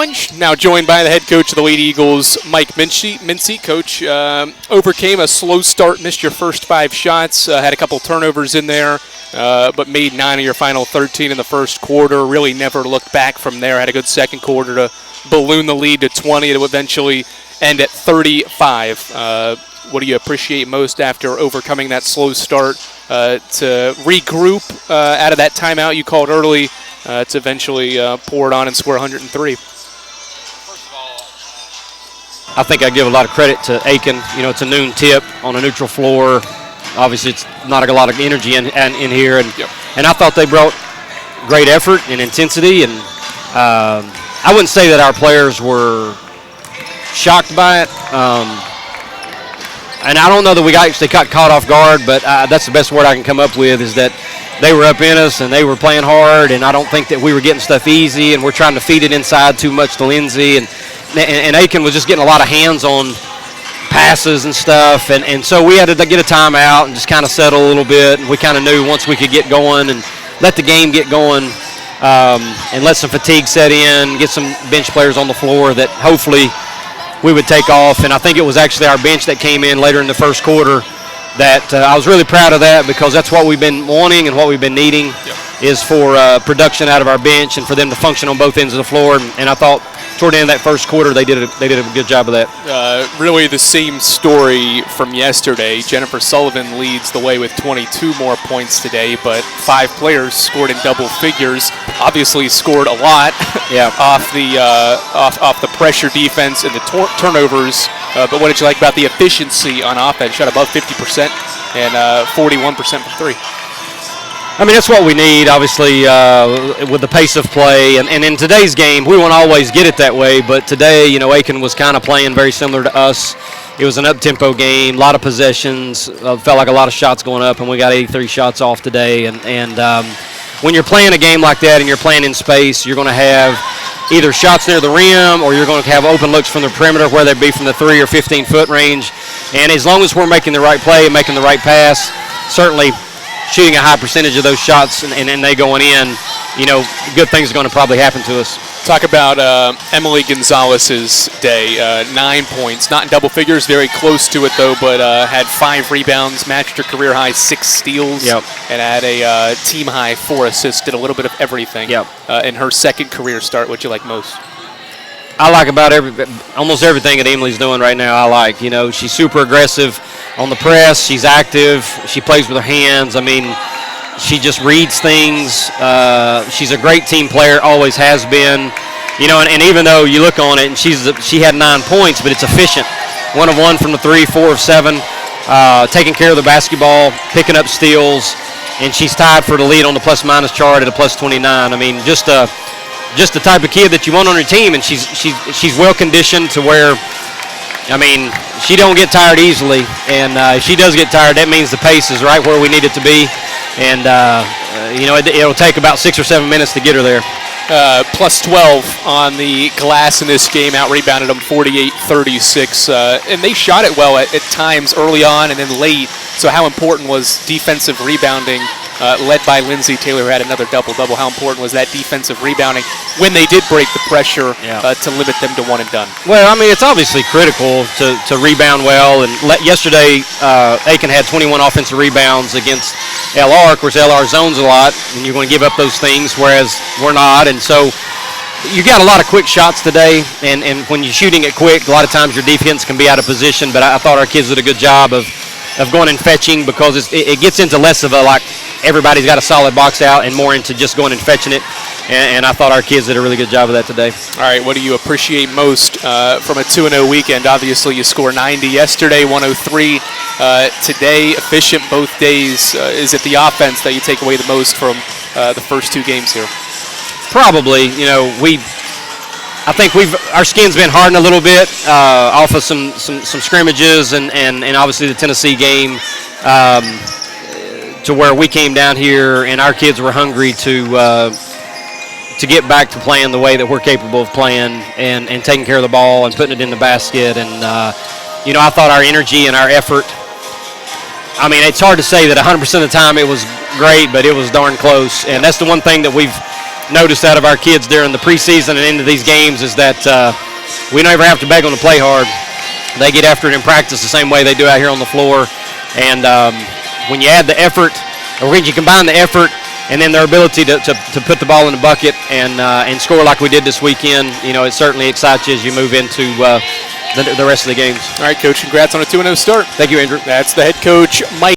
Challenge. Now joined by the head coach of the Lady Eagles, Mike Mincey. Coach, overcame a slow start, missed your first 5 shots, had a couple turnovers in there, but made 9 of your final 13 in the first quarter. Really never looked back from there. Had a good second quarter to balloon the lead to 20 to eventually end at 35. What do you appreciate most after overcoming that slow start to regroup out of that timeout you called early to eventually pour it on and score 103? First of all, I think I give a lot of credit to Aiken. You know, it's a noon tip on a neutral floor. Obviously, it's not a lot of energy in here, and I thought they brought great effort and intensity. And I wouldn't say that our players were shocked by it. And I don't know that we actually got caught off guard, but that's the best word I can come up with, is that they were up in us and they were playing hard, and I don't think that we were getting stuff easy, and we're trying to feed it inside too much to Lindsay, and Aiken was just getting a lot of hands-on passes and stuff, and so we had to get a timeout and just kind of settle a little bit, and we kind of knew once we could get going and let the game get going and let some fatigue set in, get some bench players on the floor that hopefully we would take off. And I think it was actually our bench that came in later in the first quarter that I was really proud of that, because that's what we've been wanting and what we've been needing is for production out of our bench and for them to function on both ends of the floor. And I thought toward the end of that first quarter they did a good job of that. Really the same story from yesterday. Jennifer Sullivan leads the way with 22 more points today, but 5 players scored in double figures. Obviously scored a lot off the pressure defense and the turnovers. But what did you like about the efficiency on offense? Shot above 50% and 41% from 3. I mean, that's what we need, obviously, with the pace of play. And in today's game, we won't always get it that way. But today, you know, Aiken was kind of playing very similar to us. It was an up-tempo game, a lot of possessions. Felt like a lot of shots going up, and we got 83 shots off today. And when you're playing a game like that and you're playing in space, you're going to have either shots near the rim or you're going to have open looks from the perimeter, where they'd be from the 3 or 15-foot range. And as long as we're making the right play and making the right pass, certainly shooting a high percentage of those shots and they going in, you know, good things are going to probably happen to us. Talk about Emily Gonzalez's day. 9 points, not in double figures, very close to it though, but had 5 rebounds, matched her career high 6 steals, and had a team high 4 assists. Did a little bit of everything in her second career start. What you like most? I like about almost everything that Emily's doing right now. I like, you know, she's super aggressive on the press. She's active. She plays with her hands. I mean, she just reads things. She's a great team player, always has been. You know, and even though you look on it and she had 9 points, but it's efficient. 1 of 1 from the 3, 4 of 7, taking care of the basketball, picking up steals, and she's tied for the lead on the plus-minus chart at a plus 29. I mean, just the type of kid that you want on your team, and she's well conditioned to where, I mean, she don't get tired easily, and if she does get tired, that means the pace is right where we need it to be, and you know, it'll take about 6 or 7 minutes to get her there. Plus 12 on the glass in this game, out-rebounded them 48-36, and they shot it well at times early on and then late, so how important was defensive rebounding, led by Lindsay Taylor, who had another double-double? How important was that defensive rebounding when they did break the pressure to limit them to one and done? Well, I mean, it's obviously critical to rebound well, and yesterday Aiken had 21 offensive rebounds against LR. Of course, LR zones a lot, and you're going to give up those things, whereas we're not. And so you got a lot of quick shots today, and when you're shooting it quick, a lot of times your defense can be out of position, but I thought our kids did a good job of going and fetching, because it gets into less of a, like, everybody's got a solid box out, and more into just going and fetching it. And I thought our kids did a really good job of that today. All right, what do you appreciate most from a 2-0 weekend? Obviously, you scored 90 yesterday, 103 today. Efficient both days. Is it the offense that you take away the most from the first 2 games here? Probably. You know, I think our skin's been hardened a little bit off of some scrimmages and obviously the Tennessee game, to where we came down here and our kids were hungry to get back to playing the way that we're capable of playing and taking care of the ball and putting it in the basket. And you know, I thought our energy and our effort, I mean, it's hard to say that 100% of the time it was great, but it was darn close. And that's the one thing that we've noticed out of our kids during the preseason and into these games is that we never have to beg them to play hard. They get after it in practice the same way they do out here on the floor. And when you add the effort, or when you combine the effort and then their ability to put the ball in the bucket and score like we did this weekend, it certainly excites you as you move into the rest of the games. All right, Coach, congrats on a 2-0 start. Thank you, Andrew. That's the head coach, Mike.